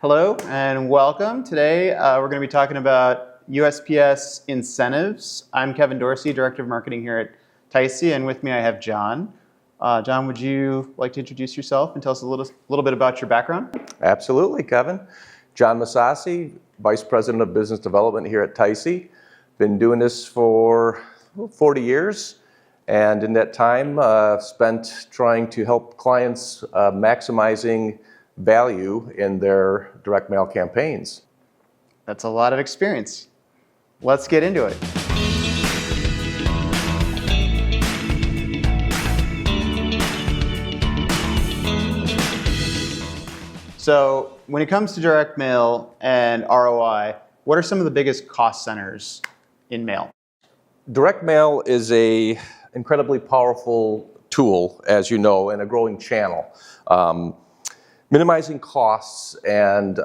Hello and welcome. Today we're going to be talking about USPS incentives. I'm Kevin Dorsey, Director of Marketing here at Thysse, and with me I have John. John, would you like to introduce yourself and tell us a little bit about your background? Absolutely, Kevin. John Misasi, Vice President of Business Development here at Thysse. Been doing this for 40 years, and in that time spent trying to help clients maximizing value in their direct mail campaigns. That's a lot of experience. Let's get into it. So when it comes to direct mail and ROI, what are some of the biggest cost centers in mail? Direct mail is an incredibly powerful tool, as you know, and a growing channel. Minimizing costs and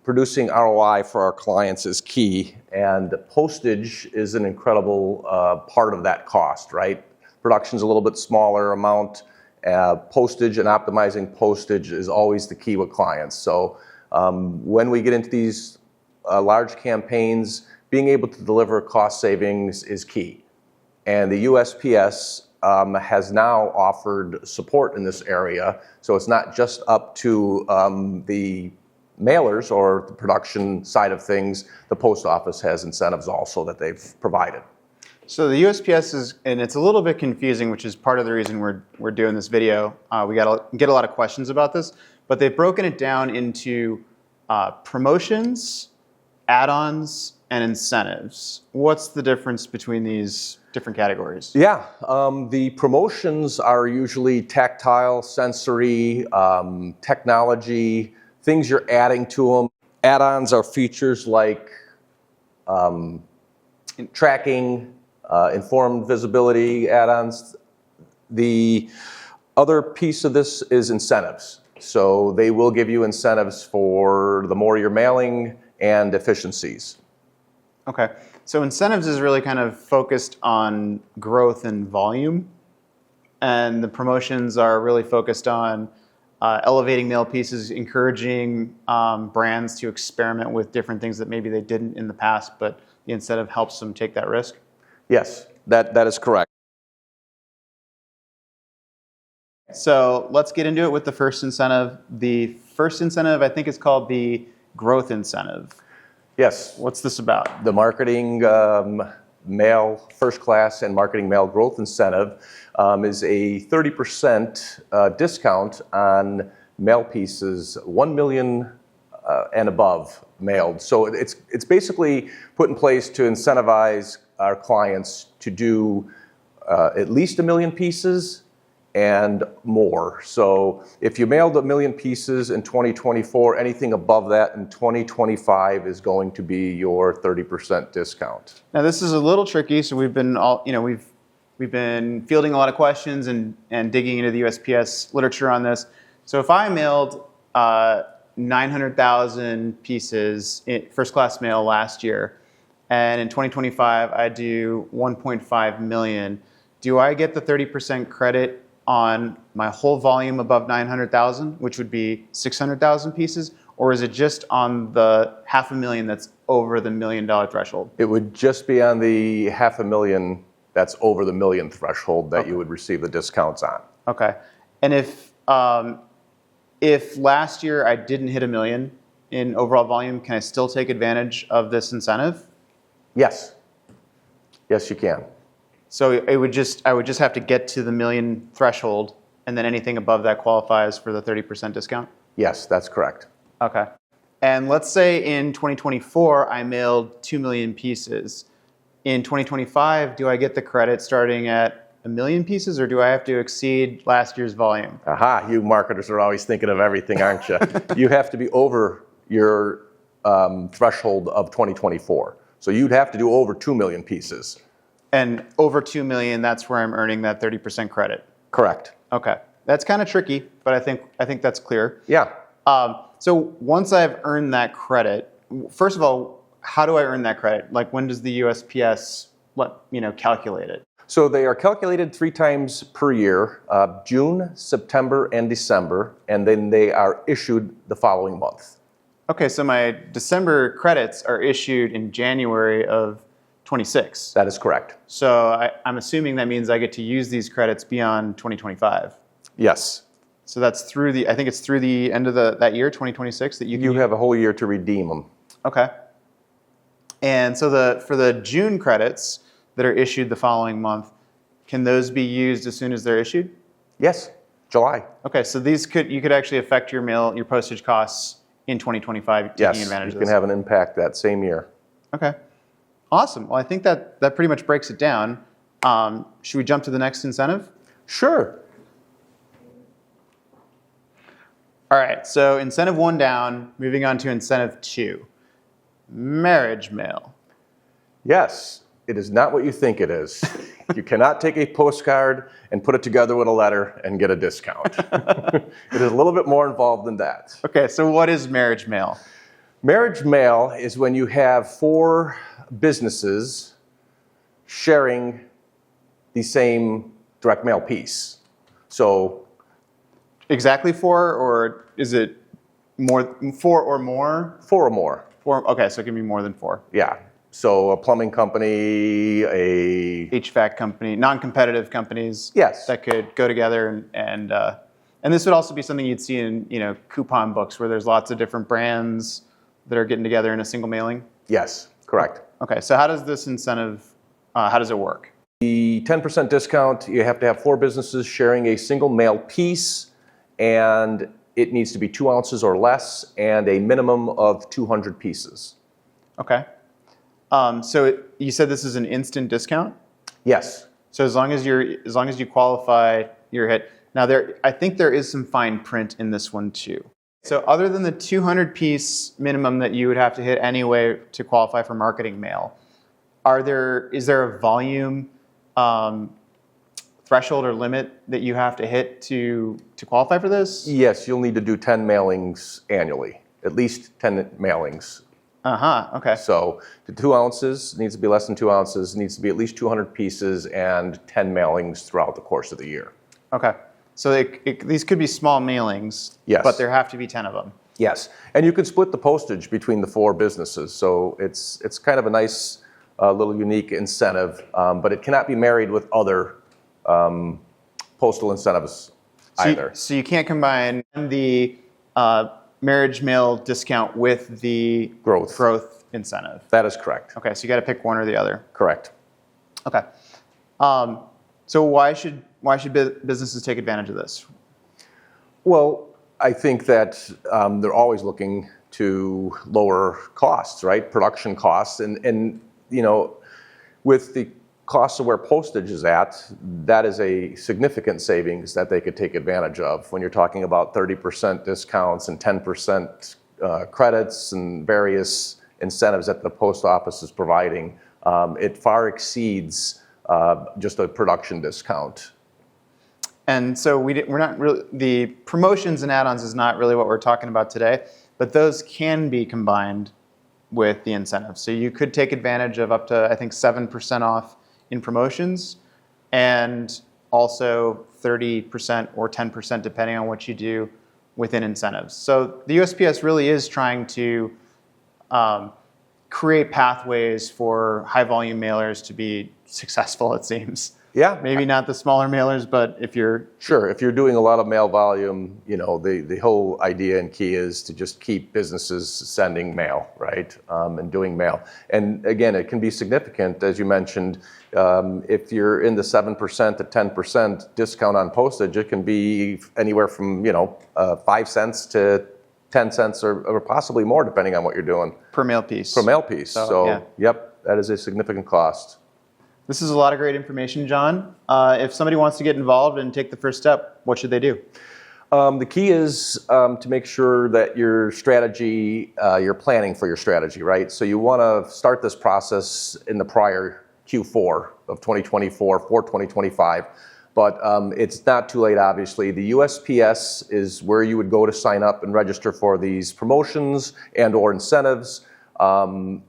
producing ROI for our clients is key, and postage is an incredible part of that cost, right? Production's a little bit smaller amount. Postage and optimizing postage is always the key with clients. So when we get into these large campaigns, being able to deliver cost savings is key. And the USPS has now offered support in this area, so it's not just up to the mailers or the production side of things. The post office has incentives also that they've provided. So the USPS is, and it's a little bit confusing, which is part of the reason we're doing this video. We get a lot of questions about this, but they've broken it down into promotions, add-ons, and incentives. What's the difference between these different categories? Yeah, the promotions are usually tactile, sensory, technology, things you're adding to them. Add-ons are features like tracking, informed visibility add-ons. The other piece of this is incentives. So they will give you incentives for the more you're mailing and efficiencies. Okay, so incentives is really kind of focused on growth and volume, and the promotions are really focused on elevating mail pieces, encouraging brands to experiment with different things that maybe they didn't in the past, but the incentive helps them take that risk. Yes, that is correct. So let's get into it with the first incentive. The first incentive, I think, is called the growth incentive. Yes. What's this about? The marketing mail first class and marketing mail growth incentive is a 30% discount on mail pieces 1 million and above mailed. So it's basically put in place to incentivize our clients to do at least 1 million pieces and more. So if you mailed 1 million pieces in 2024, anything above that in 2025 is going to be your 30% discount. Now this is a little tricky, so we've been fielding a lot of questions and digging into the USPS literature on this. So if I mailed 900,000 pieces in first class mail last year, and in 2025 I do 1.5 million, do I get the 30% credit on my whole volume above 900,000, which would be 600,000 pieces, or is it just on the 500,000 that's over the $1 million threshold? It would just be on the 500,000 that's over the $1 million threshold that you would receive the discounts on. Okay, and if last year I didn't hit 1 million in overall volume, can I still take advantage of this incentive? Yes. Yes, you can. So I would just have to get to the 1 million threshold, and then anything above that qualifies for the 30% discount? Yes, that's correct. Okay. And let's say in 2024 I mailed 2 million pieces. In 2025, do I get the credit starting at 1 million pieces, or do I have to exceed last year's volume? Aha, you marketers are always thinking of everything, aren't you? You have to be over your threshold of 2024. So you'd have to do over 2 million pieces. And over 2 million, that's where I'm earning that 30% credit. Correct. Okay, that's kind of tricky, but I think that's clear. Yeah. So once I've earned that credit, first of all, how do I earn that credit? Like, when does the USPS calculate it? So they are calculated 3 times per year, June, September, and December, and then they are issued the following month. Okay, so my December credits are issued in January of 26. That is correct. So I'm assuming that means I get to use these credits beyond 2025. Yes. So that's through I think it's through the end of that year, 2026, that you can You have a whole year to redeem them. Okay. And so for the June credits that are issued the following month, can those be used as soon as they're issued? Yes, July. Okay, so you could actually affect your postage costs in 2025 taking advantage of this. Yes, you can have an impact that same year. Okay. Awesome. Well, I think that pretty much breaks it down. Should we jump to the next incentive? Sure. All right, so incentive 1 down, moving on to incentive 2. Marriage mail. Yes, it is not what you think it is. You cannot take a postcard and put it together with a letter and get a discount. It is a little bit more involved than that. Okay, so what is marriage mail? Marriage mail is when you have 4 businesses sharing the same direct mail piece. So Exactly 4, or is it 4 or more? 4 or more. 4. Okay, so it can be more than 4. Yeah. So a plumbing company, a HVAC company, non-competitive companies. Yes. That could go together and this would also be something you'd see in coupon books where there's lots of different brands that are getting together in a single mailing. Yes, correct. Okay, so how does this incentive? How does it work? The 10% discount, you have to have 4 businesses sharing a single mail piece, and it needs to be 2 ounces or less, and a minimum of 200 pieces. Okay. So you said this is an instant discount? Yes. So as long as you qualify, you're hit. Now I think there is some fine print in this one too. So other than the 200 piece minimum that you would have to hit anyway to qualify for marketing mail, is there a volume threshold or limit that you have to hit to qualify for this? Yes, you'll need to do 10 mailings annually, at least 10 mailings. Okay. So the 2 ounces needs to be less than 2 ounces, needs to be at least 200 pieces, and 10 mailings throughout the course of the year. Okay. So these could be small mailings, Yes. but there have to be 10 of them. Yes, and you can split the postage between the 4 businesses, so it's kind of a nice little unique incentive, but it cannot be married with other postal incentives either. So you can't combine the marriage mail discount with the growth incentive. That is correct. Okay, so you got to pick one or the other. Correct. Okay. So why should businesses take advantage of this? Well, I think that they're always looking to lower costs, right? Production costs, and with the cost of where postage is at, that is a significant savings that they could take advantage of when you're talking about 30% discounts and 10% credits and various incentives that the post office is providing. It far exceeds just a production discount. And so we're not really, the promotions and add-ons is not really what we're talking about today, but those can be combined with the incentives. So you could take advantage of up to, I think, 7% off in promotions, and also 30% or 10% depending on what you do within incentives. So the USPS really is trying to create pathways for high volume mailers to be successful, it seems. Yeah. Maybe not the smaller mailers, but if you're... Sure, if you're doing a lot of mail volume, the whole idea and key is to just keep businesses sending mail, right, and doing mail. And again, it can be significant, as you mentioned. If you're in the 7% to 10% discount on postage, it can be anywhere from, 5 cents to 10 cents or possibly more, depending on what you're doing. Per mail piece. Per mail piece. So yeah. Yep, that is a significant cost. This is a lot of great information, John. If somebody wants to get involved and take the first step, what should they do? The key is to make sure that your strategy, you're planning for your strategy, right? So you want to start this process in the prior Q4 of 2024 for 2025. But it's not too late, obviously. The USPS is where you would go to sign up and register for these promotions and or incentives.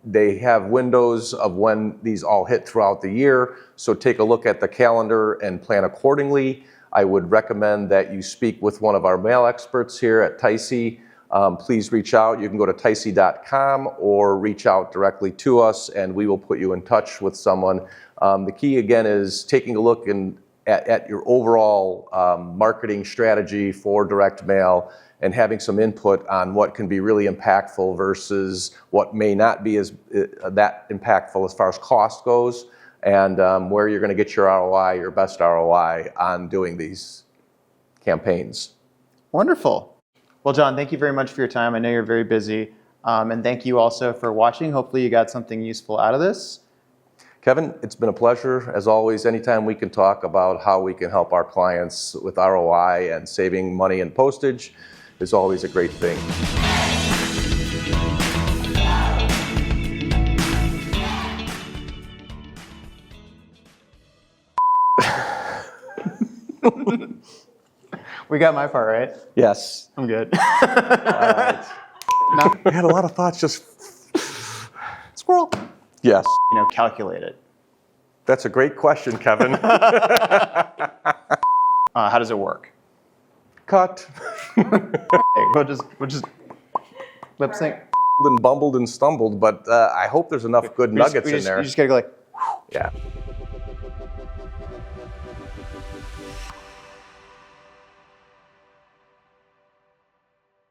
They have windows of when these all hit throughout the year, so take a look at the calendar and plan accordingly. I would recommend that you speak with one of our mail experts here at Thysse. Please reach out. You can go to Thysse.com or reach out directly to us, and we will put you in touch with someone. The key, again, is taking a look at your overall marketing strategy for direct mail and having some input on what can be really impactful versus what may not be as that impactful as far as cost goes, and where you're going to get your ROI, your best ROI on doing these campaigns. Wonderful. Well, John, thank you very much for your time. I know you're very busy. And thank you also for watching. Hopefully you got something useful out of this. Kevin, it's been a pleasure. As always, anytime we can talk about how we can help our clients with ROI and saving money and postage is always a great thing. We got my part, right? Yes. I'm good. I had a lot of thoughts just... Squirrel. Yes. Calculate it. That's a great question, Kevin. How does it work? Cut. We'll just lip sync. And bumbled and stumbled, but I hope there's enough good nuggets in there. You just gotta go like, yeah.